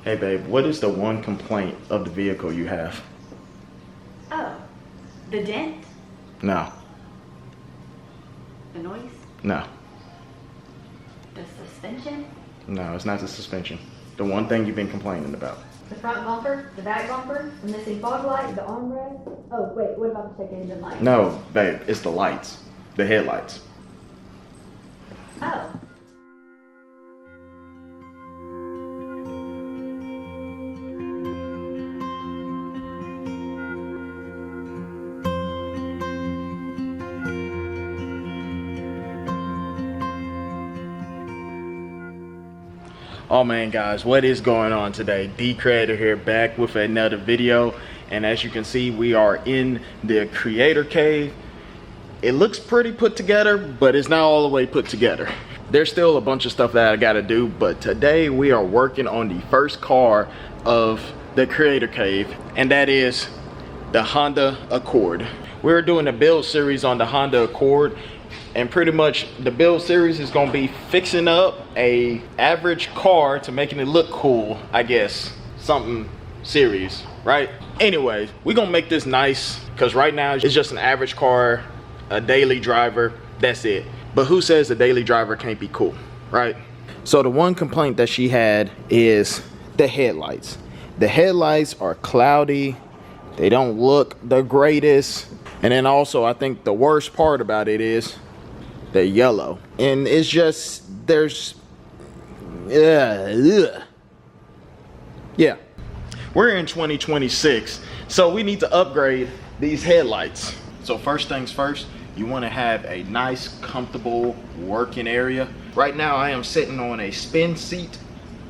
Hey babe, what is the one complaint of the vehicle you have? Oh, the dent? No. The noise? No. The suspension? No, it's not the suspension. The one thing you've been complaining about. The front bumper, the back bumper, the missing fog light, the armrest. Oh, wait, what about the check engine light? No, babe, it's the lights. The headlights. Oh. Oh man guys, what is going on today? D Creator here, back with another video, and as you can see we are in the creator cave. It looks pretty put together, but it's not all the way put together. There's still a bunch of stuff that I gotta do, but today we are working on the first car of the creator cave, and that is the Honda Accord. We're doing a build series on the Honda Accord, and pretty much the build series is gonna be fixing up a average car to making it look cool, I guess. Something serious, right? Anyways, we're gonna make this nice, because right now it's just an average car, a daily driver, that's it. But who says a daily driver can't be cool, right? So the one complaint that she had is the headlights. The headlights are cloudy, they don't look the greatest, and then also I think the worst part about it is they're yellow, and it's just there's yeah, we're in 2026, so we need to upgrade these headlights. So first things first, you want to have a nice comfortable working area. Right now I am sitting on a spin seat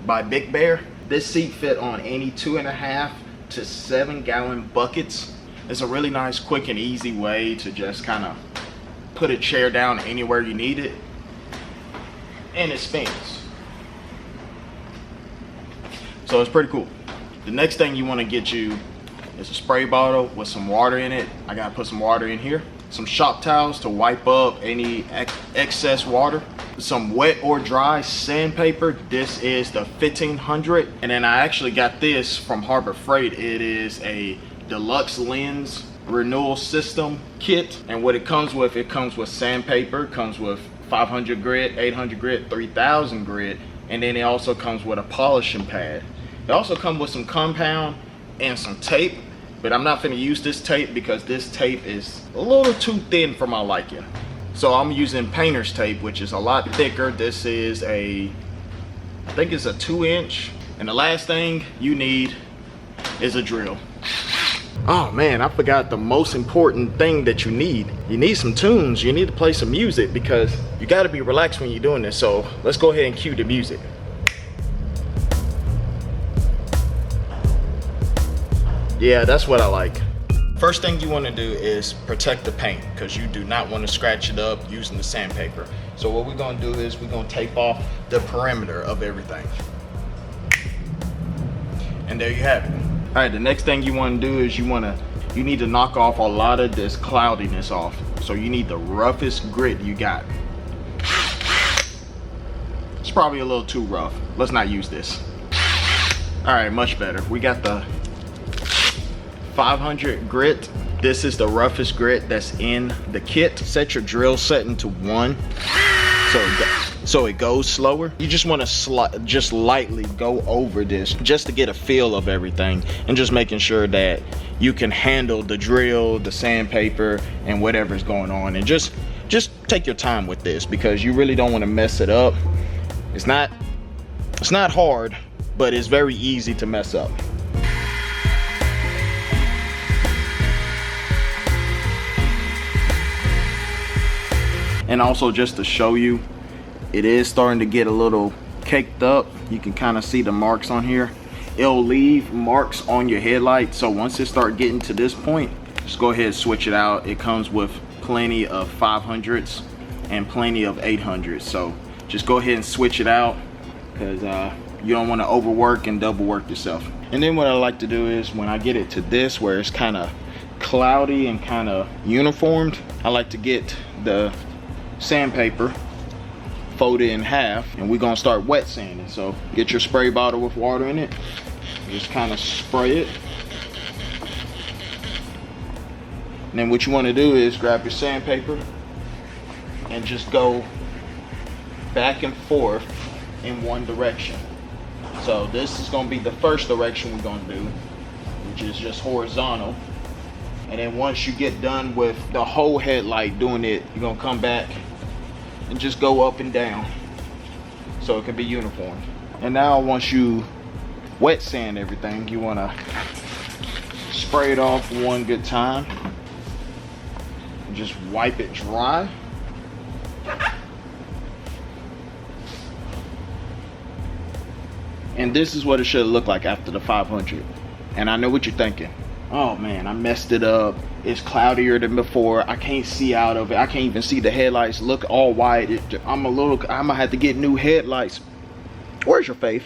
by Big Bear. This seat fit on any 2.5 to 7 gallon buckets. It's a really nice, quick and easy way to just kind of put a chair down anywhere you need it, and it spins, so it's pretty cool. The next thing you want to get you is a spray bottle with some water in it. I gotta put some water in here, some shop towels to wipe up any excess water, some wet or dry sandpaper. This is the 1500, and then I actually got this from Harbor Freight. It is a deluxe lens renewal system kit, and what it comes with sandpaper, comes with 500 grit, 800 grit, 3000 grit, and then it also comes with a polishing pad. It also comes with some compound and some tape, but I'm not going to use this tape because this tape is a little too thin for my liking. So I'm using painter's tape, which is a lot thicker. This is I think it's a 2-inch. And the last thing you need is a drill. Oh man, I forgot the most important thing that you need. You need some tunes. You need to play some music, because you got to be relaxed when you're doing this. So let's go ahead and cue the music. Yeah, that's what I like. First thing you want to do is protect the paint, because you do not want to scratch it up using the sandpaper. So what we're going to do is we're going to tape off the perimeter of everything. And there you have it. All right, the next thing you want to do is you need to knock off a lot of this cloudiness off. So you need the roughest grit you got. It's probably a little too rough. Let's not use this. All right, much better. We got the 500 grit. This is the roughest grit that's in the kit. Set your drill setting to 1, so it goes slower. You just want to just lightly go over this, just to get a feel of everything, and just making sure that you can handle the drill, the sandpaper, and whatever's going on. And just take your time with this, because you really don't want to mess it up. It's not hard, but it's very easy to mess up. And also, just to show you, it is starting to get a little caked up. You can kind of see the marks on here. It'll leave marks on your headlight. So once it starts getting to this point, just go ahead and switch it out. It comes with plenty of 500s and plenty of 800s. So just go ahead and switch it out, because you don't want to overwork and double work yourself. And then what I like to do is, when I get it to this where it's kind of cloudy and kind of uniformed, I like to get the sandpaper, fold it in half, and we're gonna start wet sanding. So get your spray bottle with water in it, Just kind of spray it. And then what you want to do is grab your sandpaper and just go back and forth in one direction. So this is going to be the first direction we're going to do, which is just horizontal. And then once you get done with the whole headlight doing it, you're going to come back and just go up and down so it can be uniform. And now once you wet sand everything, you want to spray it off one good time and just wipe it dry. And this is what it should look like after the 500. And I know what you're thinking. Oh man, I messed it up. It's cloudier than before. I can't see out of it. I can't even see the headlights. Look all white. I'm gonna have to get new headlights. Where's your faith?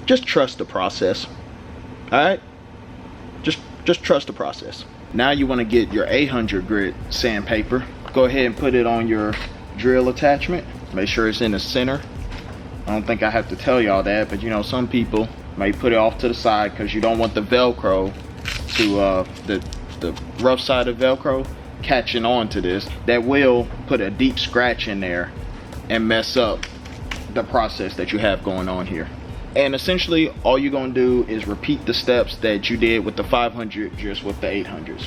Just trust the process. All right? Just trust the process. Now you want to get your 800 grit sandpaper. Go ahead and put it on your drill attachment. Make sure it's in the center. I don't think I have to tell y'all that, but you know, some people may put it off to the side because you don't want the Velcro to the rough side of Velcro catching on to this. That will put a deep scratch in there and mess up the process that you have going on here. And essentially all you're gonna do is repeat the steps that you did with the 500 just with the 800s.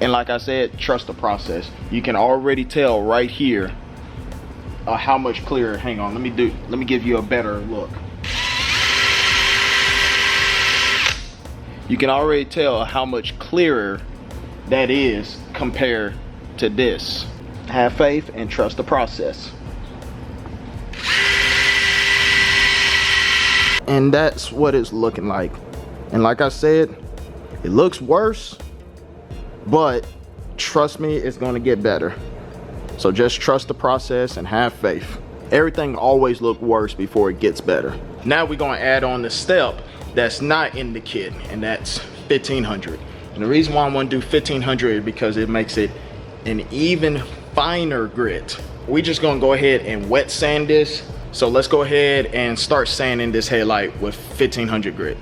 And like I said, trust the process. You can already tell right here how much clearer. Hang on, let me give you a better look. You can already tell how much clearer that is compared to this. Have faith and trust the process. And that's what it's looking like. And like I said, it looks worse, but trust me, it's gonna get better. So just trust the process and have faith. Everything always looks worse before it gets better. Now we're gonna add on the step that's not in the kit, and that's 1500. And the reason why I want to do 1500 is because it makes it an even finer grit. We just gonna go ahead and wet sand this. So let's go ahead and start sanding this headlight with 1500 grit.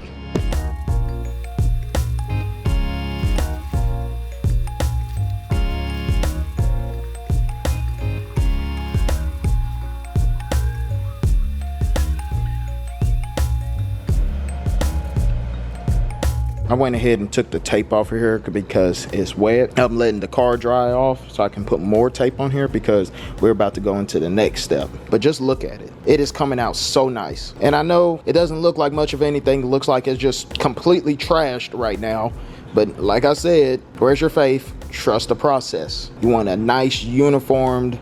I went ahead and took the tape off of here because it's wet. I'm letting the car dry off so I can put more tape on here because we're about to go into the next step. But just look at it. It is coming out so nice. And I know it doesn't look like much of anything. It looks like it's just completely trashed right now. But like I said, where's your faith? Trust the process. You want a nice uniformed,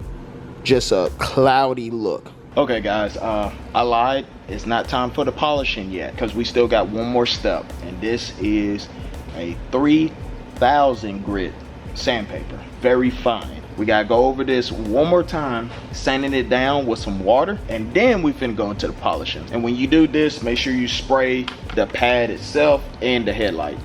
just a cloudy look. Okay guys, I lied. It's not time for the polishing yet because we still got one more step, and this is a 3000 grit sandpaper, very fine. We gotta go over this one more time, sanding it down with some water, and then we finna go into the polishing. And when you do this, make sure you spray the pad itself and the headlight.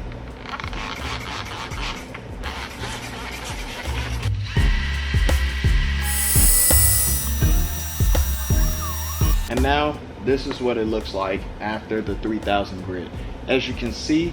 And now this is what it looks like after the 3000 grit. As you can see,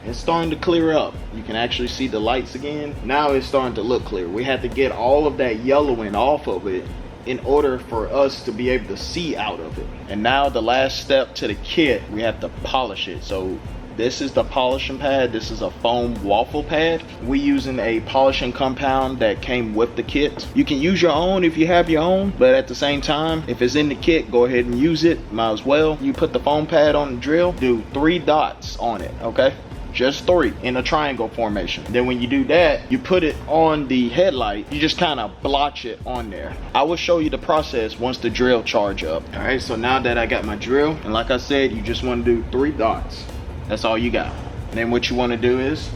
it's starting to clear up. You can actually see the lights again. Now it's starting to look clear. We had to get all of that yellowing off of it in order for us to be able to see out of it. And now the last step to the kit, we have to polish it. So this is the polishing pad. This is a foam waffle pad. We using a polishing compound that came with the kit. You can use your own if you have your own, but at the same time, if it's in the kit, go ahead and use it. Might as well. You put the foam pad on the drill, do 3 dots on it, okay? Just 3 in a triangle formation. Then when you do that, you put it on the headlight. You just kind of blotch it on there. I will show you the process once the drill charge up. All right, so now that I got my drill, and like I said, you just want to do 3 dots. That's all you got. And then what you want to do is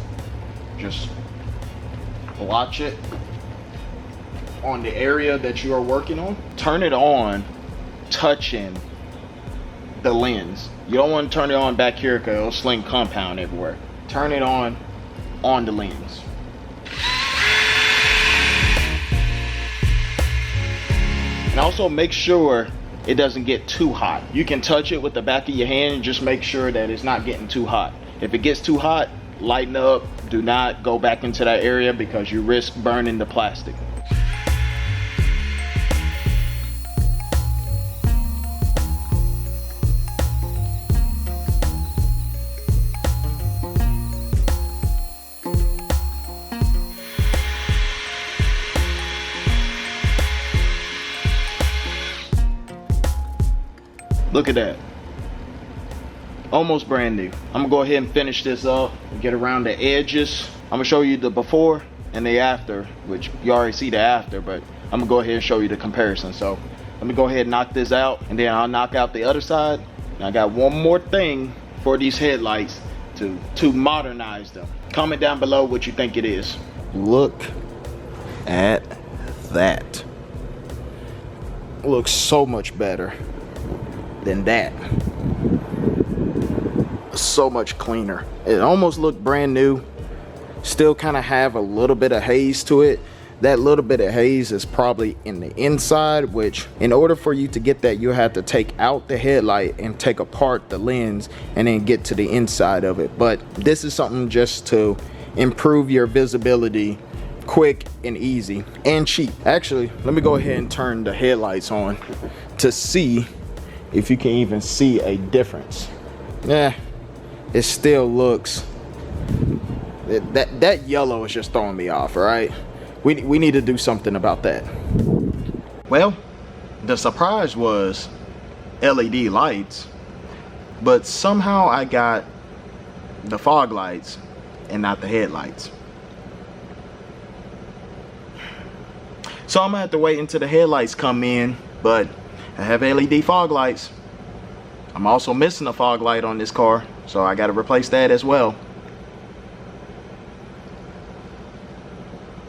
just blotch it on the area that you are working on. Turn it on, touching the lens. You don't want to turn it on back here because it'll sling compound everywhere. Turn it on the lens. And also make sure it doesn't get too hot. You can touch it with the back of your hand and just make sure that it's not getting too hot. If it gets too hot, lighten up. Do not go back into that area because you risk burning the plastic. Look at that. Almost brand new. I'm gonna go ahead and finish this up and get around the edges. I'm gonna show you the before and the after, which you already see the after, but I'm gonna go ahead and show you the comparison. So let me go ahead and knock this out, and then I'll knock out the other side. And I got one more thing for these headlights to modernize them. Comment down below what you think it is. Look at that. Looks so much better than that. So much cleaner. It almost looked brand new. Still kind of have a little bit of haze to it. That little bit of haze is probably in the inside, which in order for you to get that, you have to take out the headlight and take apart the lens and then get to the inside of it. But this is something just to improve your visibility, quick and easy and cheap. Actually, let me go ahead and turn the headlights on to see if you can even see a difference. Yeah, it still looks, that yellow is just throwing me off. All right, we need to do something about that. Well, the surprise was LED lights, but somehow I got the fog lights and not the headlights. So I'm gonna have to wait until the headlights come in, but I have LED fog lights. I'm also missing a fog light on this car, so I gotta replace that as well.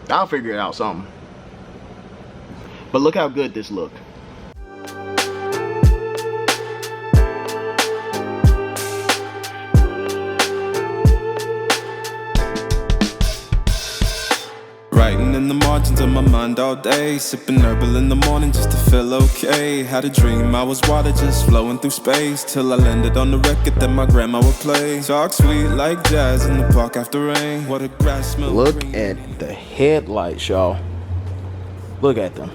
I'll figure it out something. But look how good this looked. Writing in the margins of my mind all day, sipping herbal in the morning just to feel okay. Had a dream I was water just flowing through space, till I landed on the record that my grandma would play. Talk sweet like jazz in the park after rain. What a grass smell. Look at the headlights, y'all. Look at them.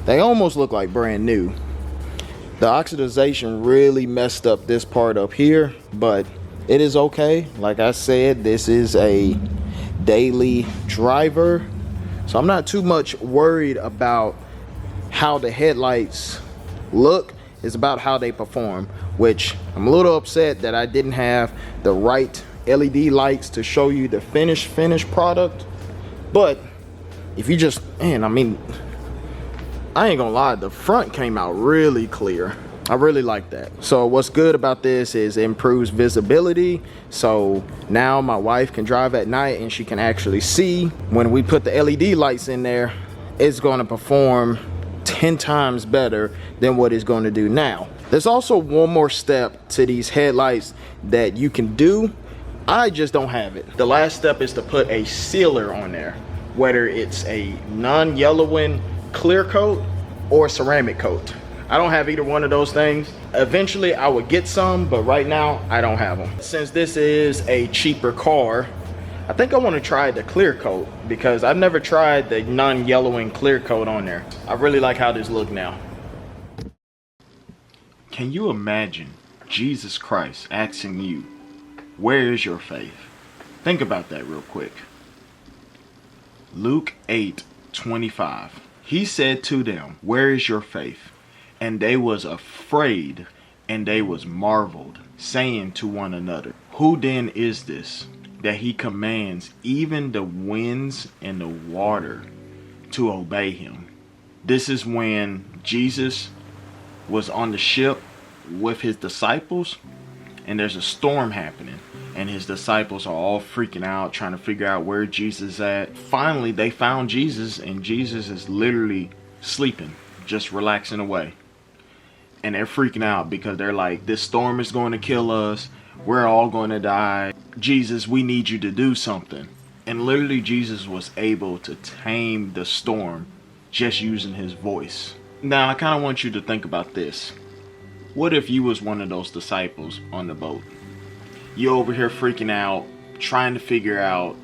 They almost look like brand new. The oxidization really messed up this part up here, but it is okay. Like I said, this is a daily driver, so I'm not too much worried about how the headlights look. It's about how they perform, which I'm a little upset that I didn't have the right LED lights to show you the finished product. But if you just, man, I mean, I ain't gonna lie, the front came out really clear. I really like that. So what's good about this is it improves visibility. So now my wife can drive at night and she can actually see. When we put the LED lights in there, it's going to perform 10 times better than what it's going to do now. There's also one more step to these headlights that you can do. I just don't have it. The last step is to put a sealer on there, whether it's a non-yellowing clear coat or ceramic coat. I don't have either one of those things. Eventually I would get some, but right now I don't have them. Since this is a cheaper car, I think I want to try the clear coat because I've never tried the non-yellowing clear coat on there. I really like how this looks now. Can you imagine Jesus Christ asking you, where is your faith? Think about that real quick. Luke 8:25. He said to them, where is your faith? And they was afraid, and they was marveled, saying to one another, who then is this, that he commands even the winds and the water to obey him? This is when Jesus was on the ship with his disciples, and there's a storm happening, and his disciples are all freaking out, trying to figure out where Jesus is at. Finally, they found Jesus, and Jesus is literally sleeping, just relaxing away. And they're freaking out because they're like, this storm is going to kill us. We're all going to die. Jesus, we need you to do something. And literally Jesus was able to tame the storm just using his voice. Now, I kind of want you to think about this. What if you was one of those disciples on the boat? You over here freaking out, trying to figure out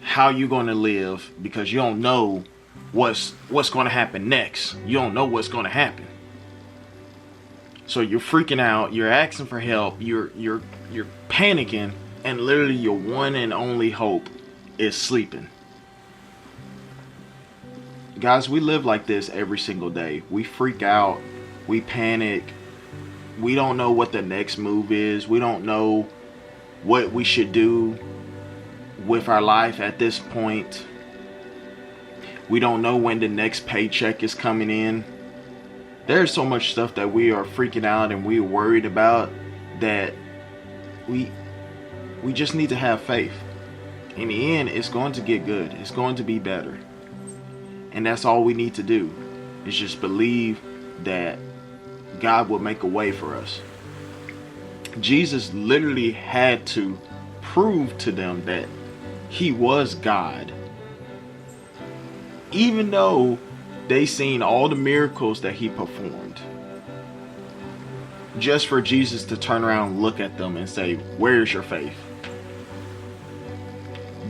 how you going to live because you don't know what's going to happen next. You don't know what's going to happen. So you're freaking out, you're asking for help, you're panicking, and literally your one and only hope is sleeping. Guys, we live like this every single day. We freak out, we panic, we don't know what the next move is, we don't know what we should do with our life at this point. We don't know when the next paycheck is coming in. There's so much stuff that we are freaking out and we're worried about that we just need to have faith. In the end, it's going to get good. It's going to be better. And that's all we need to do is just believe that God will make a way for us. Jesus literally had to prove to them that he was God. Even though they seen all the miracles that he performed. Just for Jesus to turn around and look at them and say, "Where's your faith?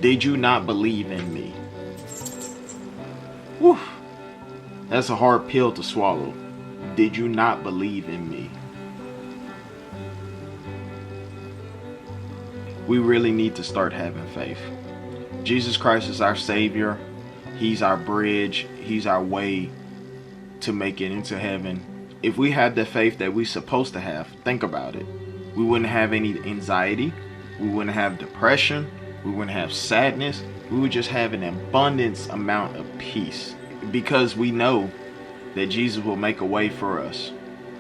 Did you not believe in me?" Whew. That's a hard pill to swallow. Did you not believe in me? We really need to start having faith. Jesus Christ is our Savior. He's our bridge. He's our way to make it into heaven. If we had the faith that we're supposed to have, think about it. We wouldn't have any anxiety. We wouldn't have depression. We wouldn't have sadness. We would just have an abundance amount of peace. Because we know that Jesus will make a way for us.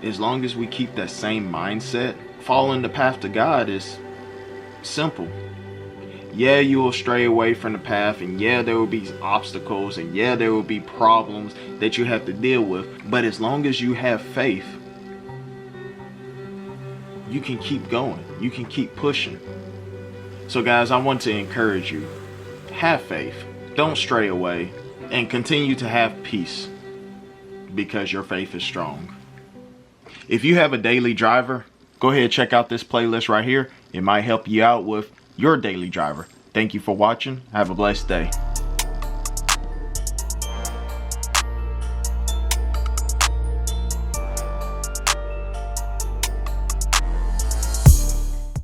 As long as we keep that same mindset, following the path to God is simple. Yeah, you will stray away from the path, and yeah, there will be obstacles, and yeah, there will be problems that you have to deal with. But as long as you have faith, you can keep going. You can keep pushing. So guys, I want to encourage you. Have faith. Don't stray away. And continue to have peace. Because your faith is strong. If you have a daily driver, go ahead and check out this playlist right here. It might help you out with your daily driver. Thank you for watching. Have a blessed day.